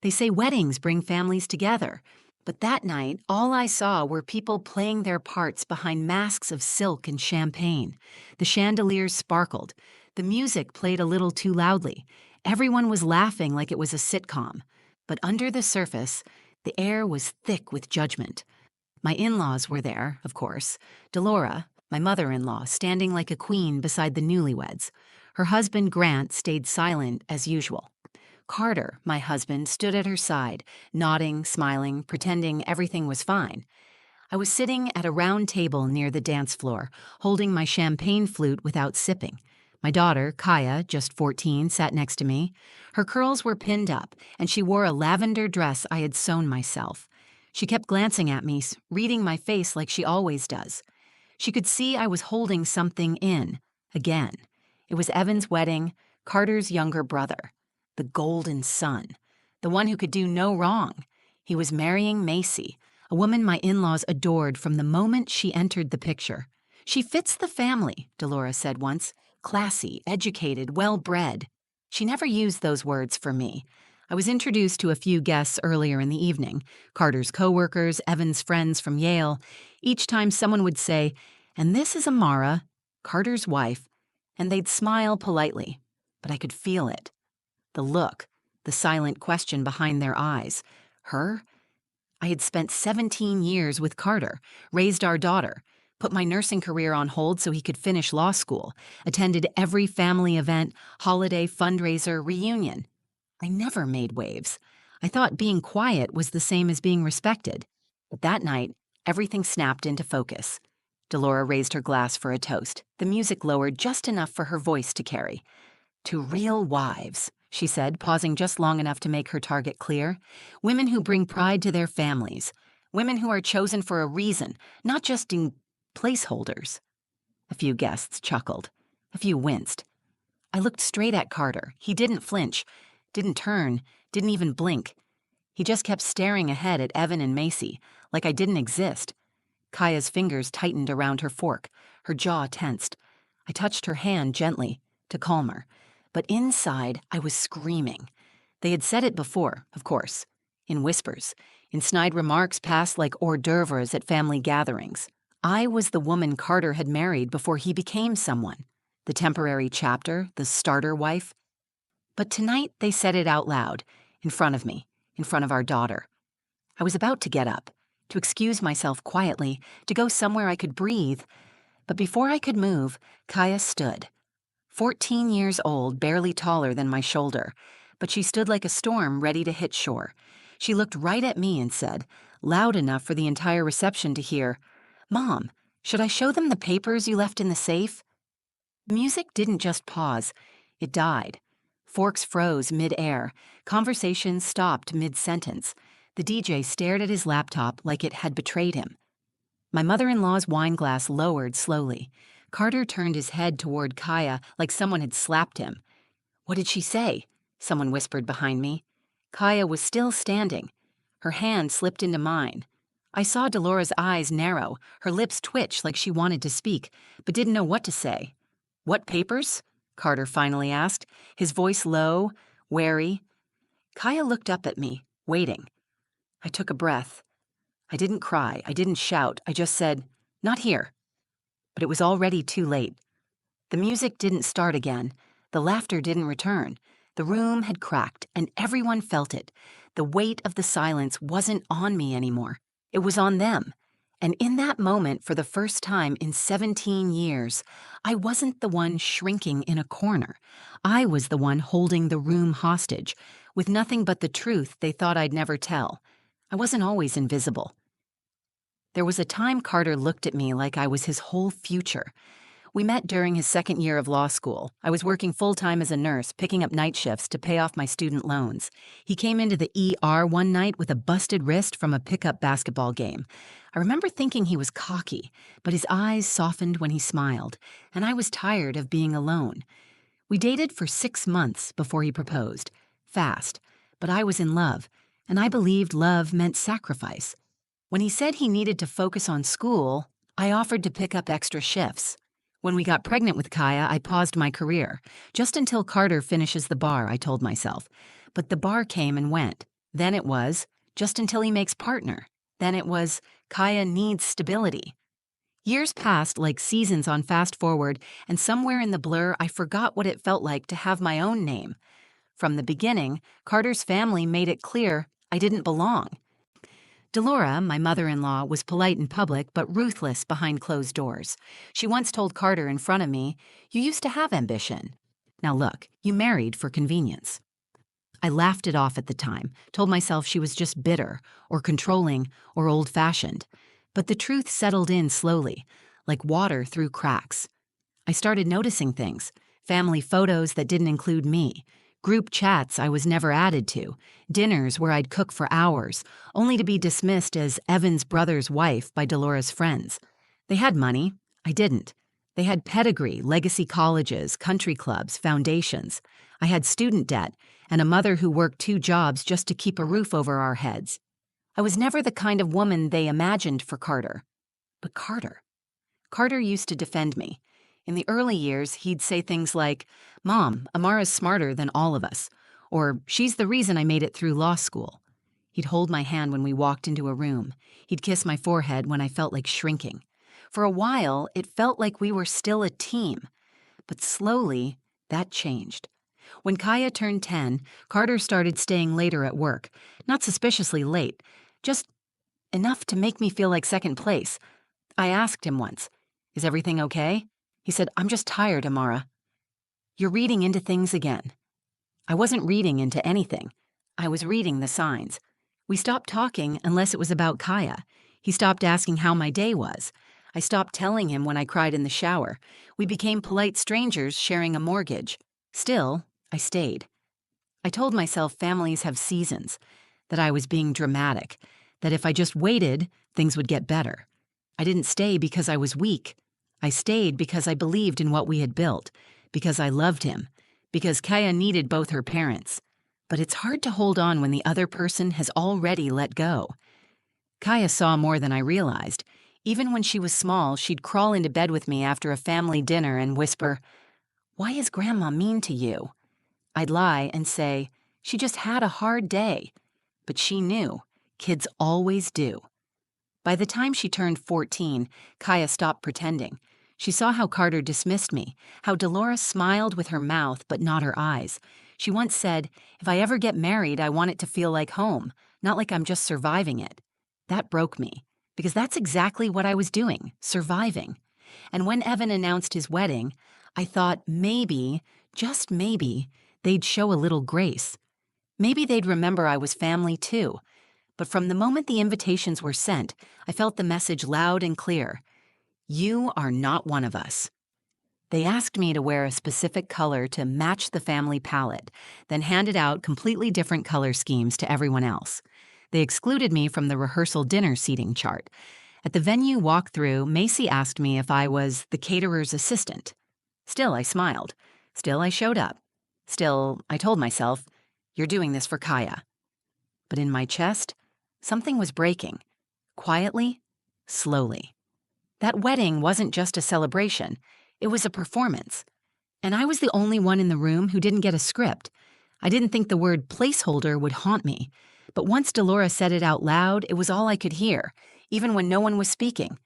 They say weddings bring families together. But that night, all I saw were people playing their parts behind masks of silk and champagne. The chandeliers sparkled. The music played a little too loudly. Everyone was laughing like it was a sitcom. But under the surface, the air was thick with judgment. My in-laws were there, of course. Delora, my mother-in-law, standing like a queen beside the newlyweds. Her husband, Grant, stayed silent as usual. Carter, my husband, stood at her side, nodding, smiling, pretending everything was fine. I was sitting at a round table near the dance floor, holding my champagne flute without sipping. My daughter, Kaia, just 14, sat next to me. Her curls were pinned up, and she wore a lavender dress I had sewn myself. She kept glancing at me, reading my face like she always does. She could see I was holding something in, again. It was Evan's wedding, Carter's younger brother. The golden son, the one who could do no wrong. He was marrying Macy, a woman my in-laws adored from the moment she entered the picture. She fits the family, Delora said once. Classy, educated, well-bred. She never used those words for me. I was introduced to a few guests earlier in the evening, Carter's coworkers, Evan's friends from Yale. Each time someone would say, "And this is Amara, Carter's wife," and they'd smile politely, but I could feel it. The look, the silent question behind their eyes. Her? I had spent 17 years with Carter, raised our daughter, put my nursing career on hold so he could finish law school, attended every family event, holiday, fundraiser, reunion. I never made waves. I thought being quiet was the same as being respected. But that night, everything snapped into focus. Delora raised her glass for a toast. The music lowered just enough for her voice to carry. "To real wives," she said, pausing just long enough to make her target clear. "Women who bring pride to their families. Women who are chosen for a reason, not just in placeholders." A few guests chuckled. A few winced. I looked straight at Carter. He didn't flinch, didn't turn, didn't even blink. He just kept staring ahead at Evan and Macy, like I didn't exist. Kaia's fingers tightened around her fork. Her jaw tensed. I touched her hand gently, to calm her. But inside, I was screaming. They had said it before, of course, in whispers, in snide remarks passed like hors d'oeuvres at family gatherings. I was the woman Carter had married before he became someone. The temporary chapter, the starter wife. But tonight they said it out loud, in front of me, in front of our daughter. I was about to get up, to excuse myself quietly, to go somewhere I could breathe. But before I could move, Kaia stood. 14 years old, barely taller than my shoulder, but she stood like a storm ready to hit shore. She looked right at me and said, loud enough for the entire reception to hear, "Mom, should I show them the papers you left in the safe?" The music didn't just pause, it died. Forks froze mid-air. Conversation stopped mid-sentence. The DJ stared at his laptop like it had betrayed him. My mother-in-law's wine glass lowered slowly. Carter turned his head toward Kaia like someone had slapped him. "What did she say?" someone whispered behind me. Kaia was still standing. Her hand slipped into mine. I saw Delora's eyes narrow, her lips twitch like she wanted to speak, but didn't know what to say. "What papers?" Carter finally asked, his voice low, wary. Kaia looked up at me, waiting. I took a breath. I didn't cry, I didn't shout, I just said, "Not here." But it was already too late. The music didn't start again. The laughter didn't return. The room had cracked, and everyone felt it. The weight of the silence wasn't on me anymore. It was on them. And in that moment, for the first time in 17 years, I wasn't the one shrinking in a corner. I was the one holding the room hostage, with nothing but the truth they thought I'd never tell. I wasn't always invisible. There was a time Carter looked at me like I was his whole future. We met during his second year of law school. I was working full-time as a nurse, picking up night shifts to pay off my student loans. He came into the ER one night with a busted wrist from a pickup basketball game. I remember thinking he was cocky, but his eyes softened when he smiled, and I was tired of being alone. We dated for 6 months before he proposed. Fast, but I was in love, and I believed love meant sacrifice. When he said he needed to focus on school, I offered to pick up extra shifts. When we got pregnant with Kaia, I paused my career. Just until Carter finishes the bar, I told myself. But the bar came and went. Then it was, just until he makes partner. Then it was, Kaia needs stability. Years passed like seasons on fast forward, and somewhere in the blur, I forgot what it felt like to have my own name. From the beginning, Carter's family made it clear I didn't belong. Delora, my mother-in-law, was polite in public but ruthless behind closed doors. She once told Carter in front of me, "You used to have ambition. Now look, you married for convenience." I laughed it off at the time, told myself she was just bitter, or controlling, or old-fashioned. But the truth settled in slowly, like water through cracks. I started noticing things, family photos that didn't include me, group chats I was never added to, dinners where I'd cook for hours, only to be dismissed as Evan's brother's wife by Delora's friends. They had money. I didn't. They had pedigree, legacy colleges, country clubs, foundations. I had student debt and a mother who worked 2 jobs just to keep a roof over our heads. I was never the kind of woman they imagined for Carter. But Carter used to defend me. In the early years, he'd say things like, "Mom, Amara's smarter than all of us," or "She's the reason I made it through law school." He'd hold my hand when we walked into a room. He'd kiss my forehead when I felt like shrinking. For a while, it felt like we were still a team. But slowly, that changed. When Kaia turned 10, Carter started staying later at work. Not suspiciously late, just enough to make me feel like second place. I asked him once, "Is everything okay?" He said, "I'm just tired, Amara." "You're reading into things again." I wasn't reading into anything. I was reading the signs. We stopped talking unless it was about Kaia. He stopped asking how my day was. I stopped telling him when I cried in the shower. We became polite strangers sharing a mortgage. Still, I stayed. I told myself families have seasons, that I was being dramatic, that if I just waited, things would get better. I didn't stay because I was weak. I stayed because I believed in what we had built, because I loved him, because Kaia needed both her parents. But it's hard to hold on when the other person has already let go. Kaia saw more than I realized. Even when she was small, she'd crawl into bed with me after a family dinner and whisper, "Why is Grandma mean to you?" I'd lie and say, "She just had a hard day." But she knew. Kids always do. By the time she turned 14, Kaia stopped pretending. She saw how Carter dismissed me, how Delora smiled with her mouth but not her eyes. She once said, "If I ever get married, I want it to feel like home, not like I'm just surviving it." That broke me, because that's exactly what I was doing, surviving. And when Evan announced his wedding, I thought maybe, just maybe, they'd show a little grace. Maybe they'd remember I was family too. But from the moment the invitations were sent, I felt the message loud and clear. You are not one of us. They asked me to wear a specific color to match the family palette, then handed out completely different color schemes to everyone else. They excluded me from the rehearsal dinner seating chart. At the venue walkthrough, Macy asked me if I was the caterer's assistant. Still, I smiled. Still, I showed up. Still, I told myself, "You're doing this for Kaia." But in my chest, something was breaking. Quietly, slowly. That wedding wasn't just a celebration. It was a performance. And I was the only one in the room who didn't get a script. I didn't think the word placeholder would haunt me. But once Delora said it out loud, it was all I could hear, even when no one was speaking.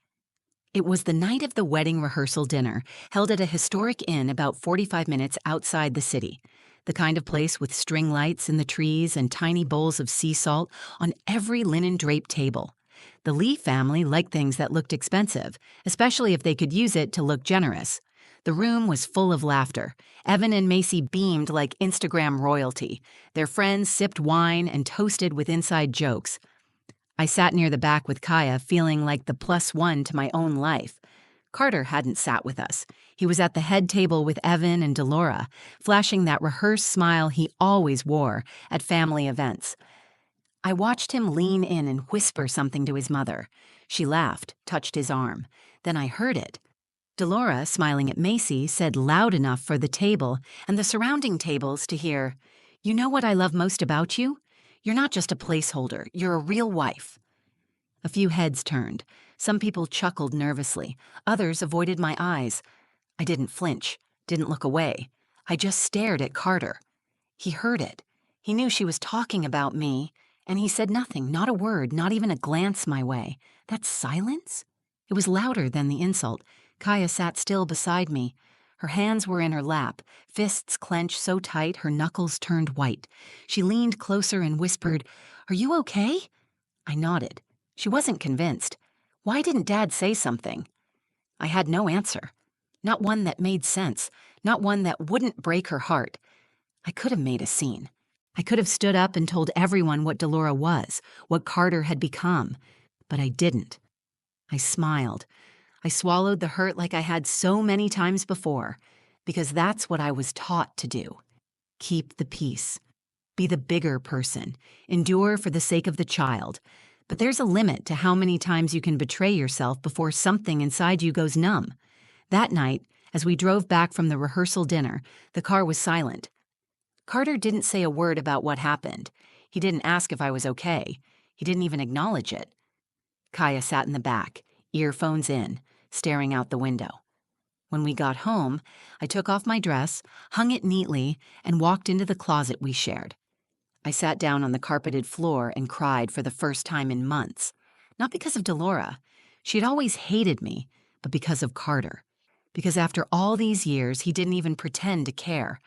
It was the night of the wedding rehearsal dinner, held at a historic inn about 45 minutes outside the city. The kind of place with string lights in the trees and tiny bowls of sea salt on every linen-draped table. The Lee family liked things that looked expensive, especially if they could use it to look generous. The room was full of laughter. Evan and Macy beamed like Instagram royalty. Their friends sipped wine and toasted with inside jokes. I sat near the back with Kaia, feeling like the +1 to my own life. Carter hadn't sat with us. He was at the head table with Evan and Delora, flashing that rehearsed smile he always wore at family events. I watched him lean in and whisper something to his mother. She laughed, touched his arm. Then I heard it. Delora, smiling at Macy, said loud enough for the table and the surrounding tables to hear, "You know what I love most about you? You're not just a placeholder. You're a real wife." A few heads turned. Some people chuckled nervously. Others avoided my eyes. I didn't flinch, didn't look away. I just stared at Carter. He heard it. He knew she was talking about me And he said nothing, not a word, not even a glance my way. That silence? It was louder than the insult. Kaia sat still beside me. Her hands were in her lap, fists clenched so tight her knuckles turned white. She leaned closer and whispered, "Are you okay?" I nodded. She wasn't convinced. Why didn't Dad say something? I had no answer. Not one that made sense. Not one that wouldn't break her heart. I could have made a scene. I could have stood up and told everyone what Delora was, what Carter had become. But I didn't. I smiled. I swallowed the hurt like I had so many times before, because that's what I was taught to do. Keep the peace. Be the bigger person. Endure for the sake of the child. But there's a limit to how many times you can betray yourself before something inside you goes numb. That night, as we drove back from the rehearsal dinner, the car was silent. Carter didn't say a word about what happened. He didn't ask if I was okay. He didn't even acknowledge it. Kaia sat in the back, earphones in, staring out the window. When we got home, I took off my dress, hung it neatly, and walked into the closet we shared. I sat down on the carpeted floor and cried for the first time in months. Not because of Delora. She had always hated me, but because of Carter. Because after all these years, he didn't even pretend to care.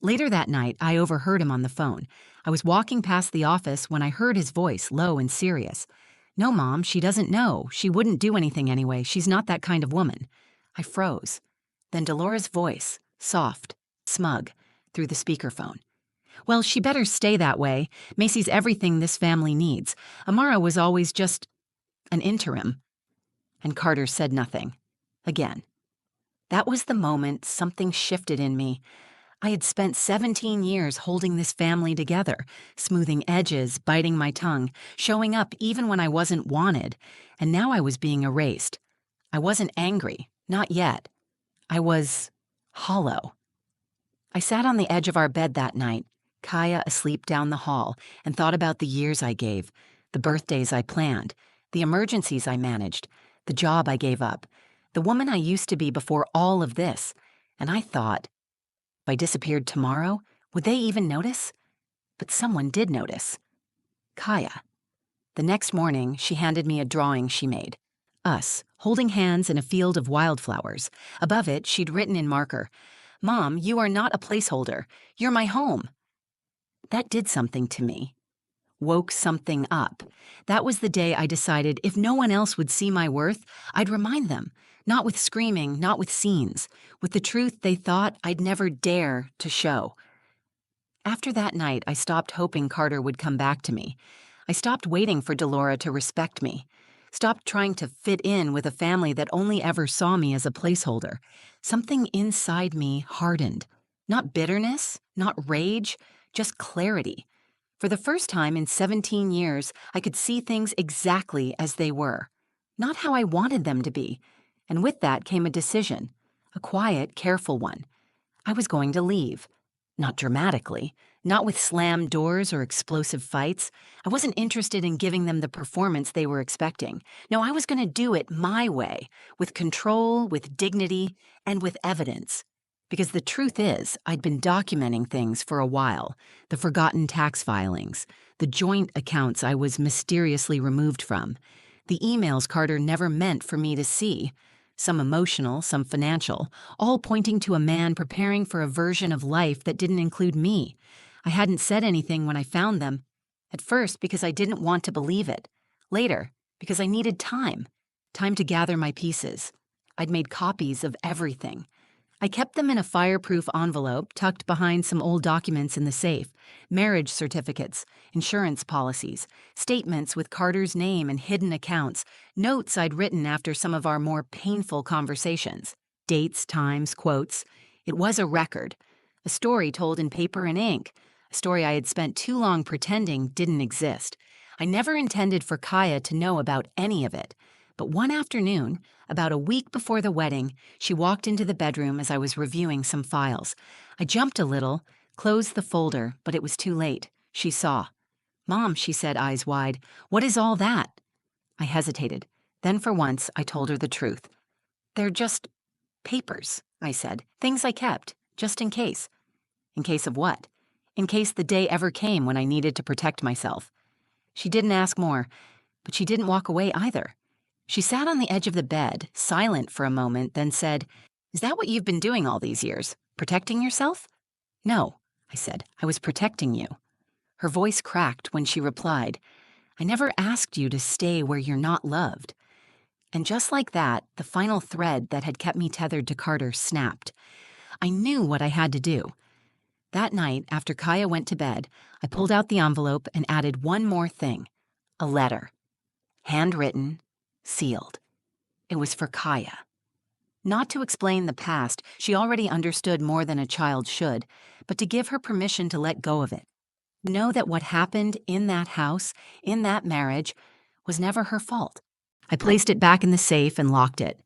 Later that night, I overheard him on the phone. I was walking past the office when I heard his voice, low and serious. "No, Mom, she doesn't know. She wouldn't do anything anyway. She's not that kind of woman." I froze. Then Delora's voice, soft, smug, through the speakerphone. "Well, she better stay that way. Macy's everything this family needs. Amara was always just an interim." And Carter said nothing. Again. That was the moment something shifted in me. I had spent 17 years holding this family together, smoothing edges, biting my tongue, showing up even when I wasn't wanted, and now I was being erased. I wasn't angry, not yet. I was hollow. I sat on the edge of our bed that night, Kaia asleep down the hall, and thought about the years I gave, the birthdays I planned, the emergencies I managed, the job I gave up, the woman I used to be before all of this, and I thought, if I disappeared tomorrow, would they even notice? But someone did notice. Kaia. The next morning, she handed me a drawing she made. Us, holding hands in a field of wildflowers. Above it, she'd written in marker, "Mom, you are not a placeholder. You're my home." That did something to me. Woke something up. That was the day I decided if no one else would see my worth, I'd remind them. Not with screaming, not with scenes, with the truth they thought I'd never dare to show. After that night, I stopped hoping Carter would come back to me. I stopped waiting for Delora to respect me. Stopped trying to fit in with a family that only ever saw me as a placeholder. Something inside me hardened. Not bitterness, not rage, just clarity. For the first time in 17 years, I could see things exactly as they were. Not how I wanted them to be. And with that came a decision, a quiet, careful one. I was going to leave. Not dramatically, not with slammed doors or explosive fights. I wasn't interested in giving them the performance they were expecting. No, I was going to do it my way, with control, with dignity, and with evidence. Because the truth is, I'd been documenting things for a while. The forgotten tax filings, the joint accounts I was mysteriously removed from, the emails Carter never meant for me to see, some emotional, some financial, all pointing to a man preparing for a version of life that didn't include me. I hadn't said anything when I found them. At first, because I didn't want to believe it. Later, because I needed time. Time to gather my pieces. I'd made copies of everything. I kept them in a fireproof envelope tucked behind some old documents in the safe, marriage certificates, insurance policies, statements with Carter's name and hidden accounts, notes I'd written after some of our more painful conversations, dates, times, quotes. It was a record, a story told in paper and ink, a story I had spent too long pretending didn't exist. I never intended for Kaia to know about any of it. But one afternoon, about a week before the wedding, she walked into the bedroom as I was reviewing some files. I jumped a little, closed the folder, but it was too late. She saw. "Mom," she said, eyes wide, "what is all that?" I hesitated. Then for once, I told her the truth. "They're just papers," I said. "Things I kept, just in case." "In case of what?" "In case the day ever came when I needed to protect myself." She didn't ask more, but she didn't walk away either. She sat on the edge of the bed, silent for a moment, then said, "Is that what you've been doing all these years? Protecting yourself?" "No," I said. "I was protecting you." Her voice cracked when she replied, "I never asked you to stay where you're not loved." And just like that, the final thread that had kept me tethered to Carter snapped. I knew what I had to do. That night, after Kaia went to bed, I pulled out the envelope and added one more thing: a letter. Handwritten, sealed. It was for Kaia. Not to explain the past, she already understood more than a child should, but to give her permission to let go of it. Know that what happened in that house, in that marriage, was never her fault. I placed it back in the safe and locked it.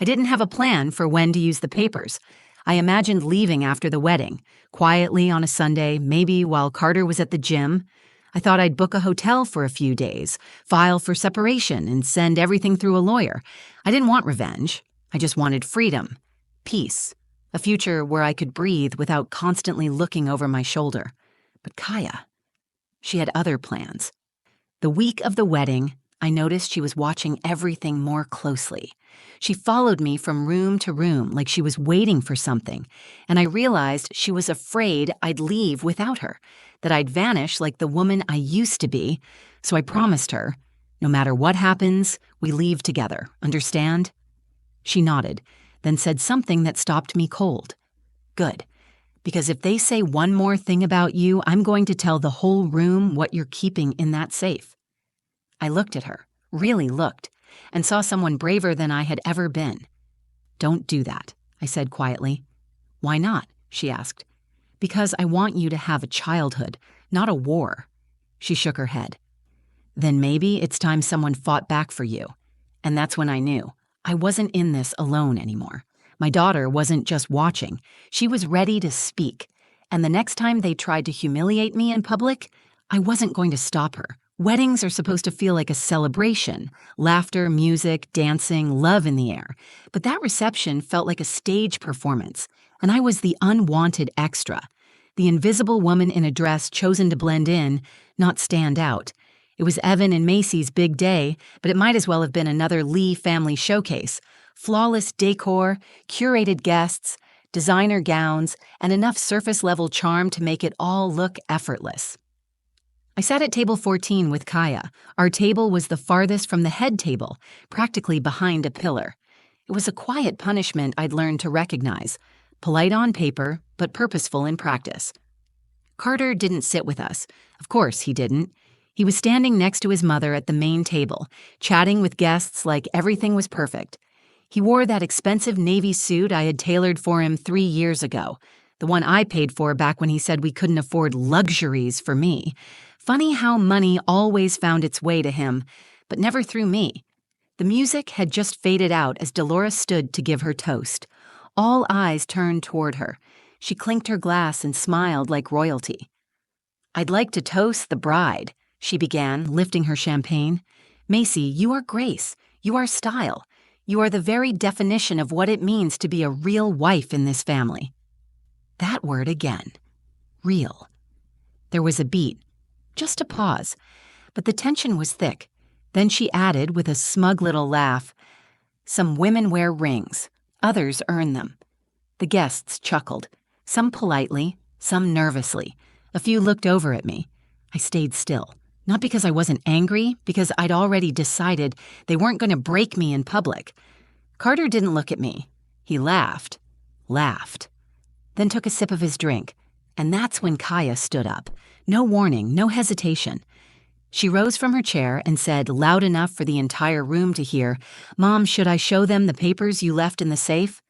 I didn't have a plan for when to use the papers. I imagined leaving after the wedding, quietly on a Sunday, maybe while Carter was at the gym. I thought I'd book a hotel for a few days, file for separation, and send everything through a lawyer. I didn't want revenge. I just wanted freedom, peace, a future where I could breathe without constantly looking over my shoulder. But Kaia, she had other plans. The week of the wedding, I noticed she was watching everything more closely. She followed me from room to room like she was waiting for something, and I realized she was afraid I'd leave without her, that I'd vanish like the woman I used to be, so I promised her, no matter what happens, we leave together, understand? She nodded, then said something that stopped me cold. Good. Because if they say one more thing about you, I'm going to tell the whole room what you're keeping in that safe. I looked at her, really looked, and saw someone braver than I had ever been. "Don't do that," I said quietly. "Why not?" she asked. "Because I want you to have a childhood, not a war." She shook her head. "Then maybe it's time someone fought back for you." And that's when I knew. I wasn't in this alone anymore. My daughter wasn't just watching. She was ready to speak. And the next time they tried to humiliate me in public, I wasn't going to stop her. Weddings are supposed to feel like a celebration. Laughter, music, dancing, love in the air. But that reception felt like a stage performance. And I was the unwanted extra. The invisible woman in a dress chosen to blend in, not stand out. It was Evan and Macy's big day, but it might as well have been another Lee family showcase. Flawless decor, curated guests, designer gowns, and enough surface-level charm to make it all look effortless. I sat at table 14 with Kaia. Our table was the farthest from the head table, practically behind a pillar. It was a quiet punishment I'd learned to recognize. Polite on paper, but purposeful in practice. Carter didn't sit with us. Of course he didn't. He was standing next to his mother at the main table, chatting with guests like everything was perfect. He wore that expensive navy suit I had tailored for him 3 years ago, the one I paid for back when he said we couldn't afford luxuries for me. Funny how money always found its way to him, but never through me. The music had just faded out as Dolores stood to give her toast. All eyes turned toward her. She clinked her glass and smiled like royalty. "I'd like to toast the bride," she began, lifting her champagne. "Macy, you are grace. You are style. You are the very definition of what it means to be a real wife in this family." That word again. Real. There was a beat. Just a pause. But the tension was thick. Then she added with a smug little laugh, "Some women wear rings. Others earn them." The guests chuckled. Some politely, some nervously. A few looked over at me. I stayed still. Not because I wasn't angry, because I'd already decided they weren't going to break me in public. Carter didn't look at me. He laughed, then took a sip of his drink. And that's when Kaia stood up. No warning, no hesitation. She rose from her chair and said, loud enough for the entire room to hear, "Mom, should I show them the papers you left in the safe?"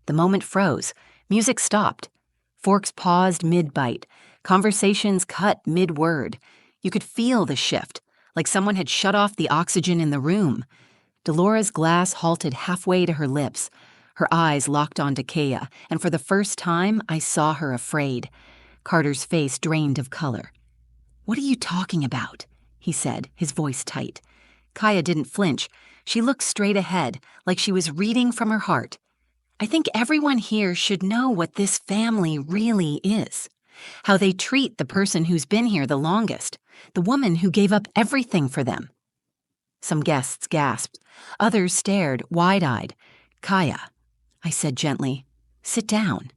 The moment froze. Music stopped. Forks paused mid-bite. Conversations cut mid-word. You could feel the shift, like someone had shut off the oxygen in the room. Dolores' glass halted halfway to her lips. Her eyes locked onto Kaia, and for the first time, I saw her afraid. Carter's face drained of color. "What are you talking about?" he said, his voice tight. Kaia didn't flinch. She looked straight ahead, like she was reading from her heart. "I think everyone here should know what this family really is. How they treat the person who's been here the longest. the woman who gave up everything for them. Some guests gasped. Others stared, wide-eyed. Kaia, I said gently, sit down.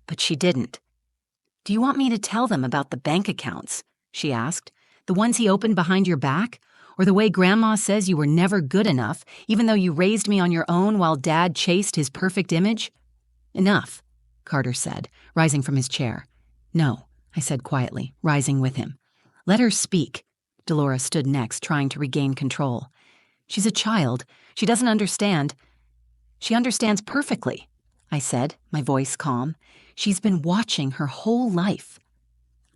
But she didn't. Do you want me to tell them about the bank accounts? She asked. The ones he opened behind your back? Or the way Grandma says you were never good enough, even though you raised me on your own while Dad chased his perfect image? Enough, Carter said, rising from his chair. No, I said quietly, rising with him. Let her speak. Dolores stood next, trying to regain control. She's a child. She doesn't understand. She understands perfectly, I said, my voice calm. She's been watching her whole life.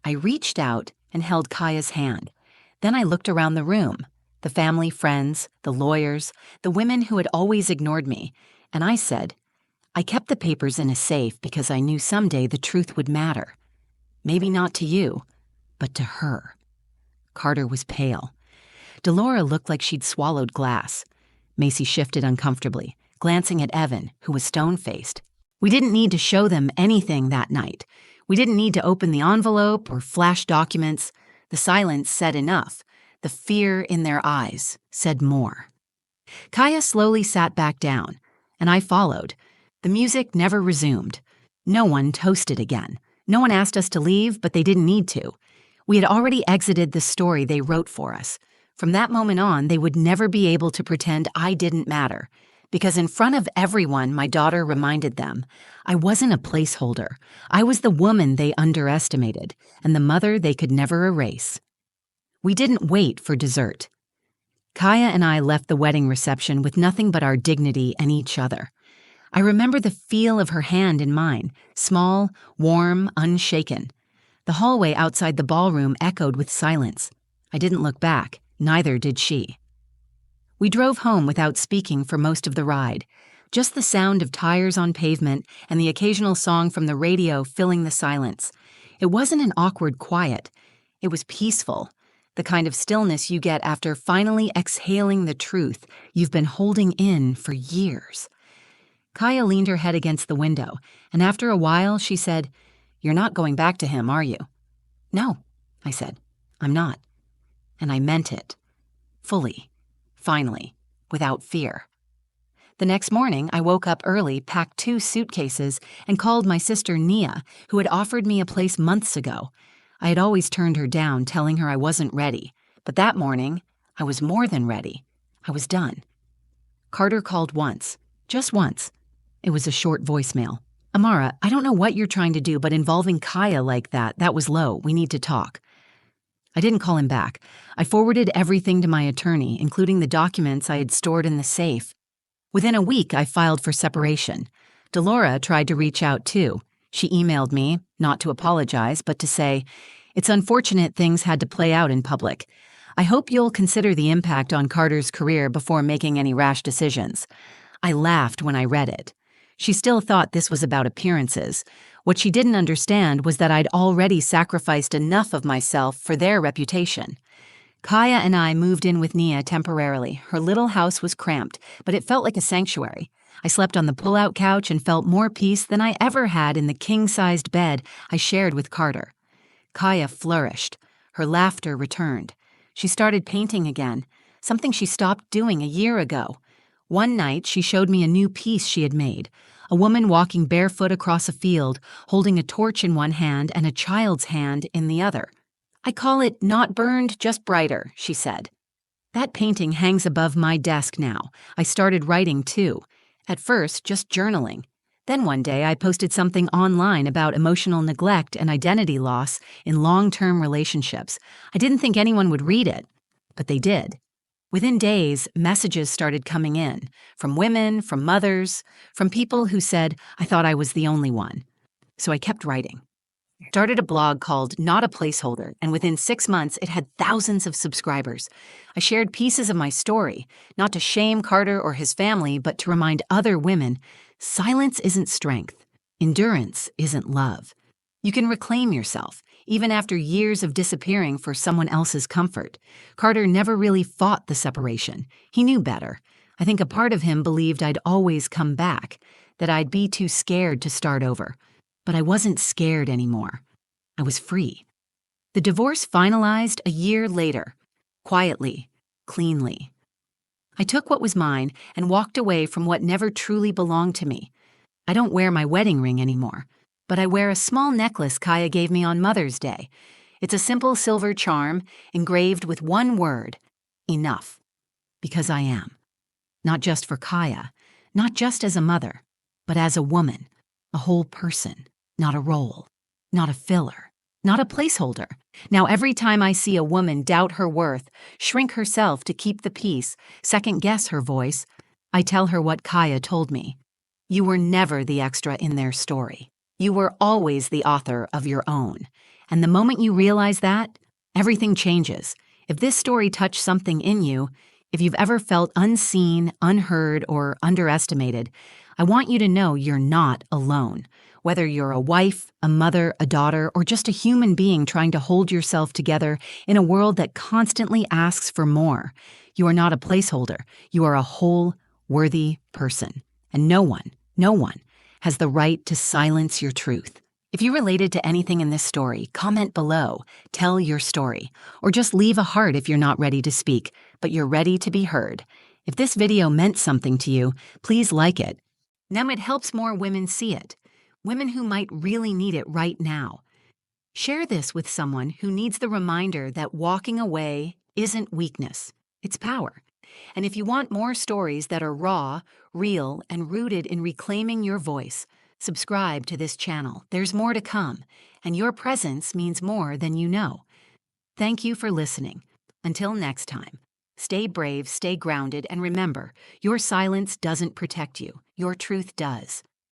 I reached out and held Kaia's hand. Then I looked around the room, the family, friends, the lawyers, the women who had always ignored me, and I said, I kept the papers in a safe because I knew someday the truth would matter. Maybe not to you, but to her. Carter was pale. Delora looked like she'd swallowed glass. Macy shifted uncomfortably, glancing at Evan, who was stone-faced. We didn't need to show them anything that night. We didn't need to open the envelope or flash documents. The silence said enough. The fear in their eyes said more. Kaia slowly sat back down, and I followed. The music never resumed. No one toasted again. No one asked us to leave, but they didn't need to. We had already exited the story they wrote for us. From that moment on, they would never be able to pretend I didn't matter. Because in front of everyone, my daughter reminded them, I wasn't a placeholder. I was the woman they underestimated, and the mother they could never erase. We didn't wait for dessert. Kaia and I left the wedding reception with nothing but our dignity and each other. I remember the feel of her hand in mine, small, warm, unshaken. The hallway outside the ballroom echoed with silence. I didn't look back, neither did she. We drove home without speaking for most of the ride, just the sound of tires on pavement and the occasional song from the radio filling the silence. It wasn't an awkward quiet. It was peaceful, the kind of stillness you get after finally exhaling the truth you've been holding in for years. Kaia leaned her head against the window, and after a while she said, You're not going back to him, are you? No, I said. I'm not. And I meant it. Fully. Finally, without fear. The next morning, I woke up early, packed 2 suitcases, and called my sister Rhea, who had offered me a place months ago. I had always turned her down, telling her I wasn't ready. But that morning, I was more than ready. I was done. Carter called once. Just once. It was a short voicemail. Amara, I don't know what you're trying to do, but involving Kaia like that was low. We need to talk. I didn't call him back. I forwarded everything to my attorney, including the documents I had stored in the safe. Within a week, I filed for separation. Delora tried to reach out too. She emailed me, not to apologize, but to say, It's unfortunate things had to play out in public. I hope you'll consider the impact on Carter's career before making any rash decisions. I laughed when I read it. She still thought this was about appearances. What she didn't understand was that I'd already sacrificed enough of myself for their reputation. Kaia and I moved in with Rhea temporarily. Her little house was cramped, but it felt like a sanctuary. I slept on the pull-out couch and felt more peace than I ever had in the king-sized bed I shared with Carter. Kaia flourished. Her laughter returned. She started painting again, something she stopped doing a year ago. One night, she showed me a new piece she had made, a woman walking barefoot across a field, holding a torch in one hand and a child's hand in the other. I call it Not Burned, Just Brighter, she said. That painting hangs above my desk now. I started writing too. At first, just journaling. Then one day, I posted something online about emotional neglect and identity loss in long-term relationships. I didn't think anyone would read it, but they did. Within days, messages started coming in, from women, from mothers, from people who said, I thought I was the only one. So I kept writing. Started a blog called Not a Placeholder, and within 6 months, it had thousands of subscribers. I shared pieces of my story, not to shame Carter or his family, but to remind other women, silence isn't strength. Endurance isn't love. You can reclaim yourself, even after years of disappearing for someone else's comfort. Carter never really fought the separation. He knew better. I think a part of him believed I'd always come back, that I'd be too scared to start over. But I wasn't scared anymore. I was free. The divorce finalized a year later, quietly, cleanly. I took what was mine and walked away from what never truly belonged to me. I don't wear my wedding ring anymore, but I wear a small necklace Kaia gave me on Mother's Day. It's a simple silver charm engraved with one word: enough. Because I am. Not just for Kaia, not just as a mother, but as a woman, a whole person, not a role, not a filler, not a placeholder. Now, every time I see a woman doubt her worth, shrink herself to keep the peace, second-guess her voice, I tell her what Kaia told me. You were never the extra in their story. You were always the author of your own. And the moment you realize that, everything changes. If this story touched something in you, if you've ever felt unseen, unheard, or underestimated, I want you to know you're not alone. Whether you're a wife, a mother, a daughter, or just a human being trying to hold yourself together in a world that constantly asks for more, you are not a placeholder. You are a whole, worthy person. And no one has the right to silence your truth. If you related to anything in this story, comment below, tell your story, or just leave a heart if you're not ready to speak, but you're ready to be heard. If this video meant something to you, please like it. Now it helps more women see it, women who might really need it right now. Share this with someone who needs the reminder that walking away isn't weakness, it's power. And if you want more stories that are raw, real, and rooted in reclaiming your voice, subscribe to this channel. There's more to come, and your presence means more than you know. Thank you for listening. Until next time, stay brave, stay grounded, and remember, your silence doesn't protect you. Your truth does.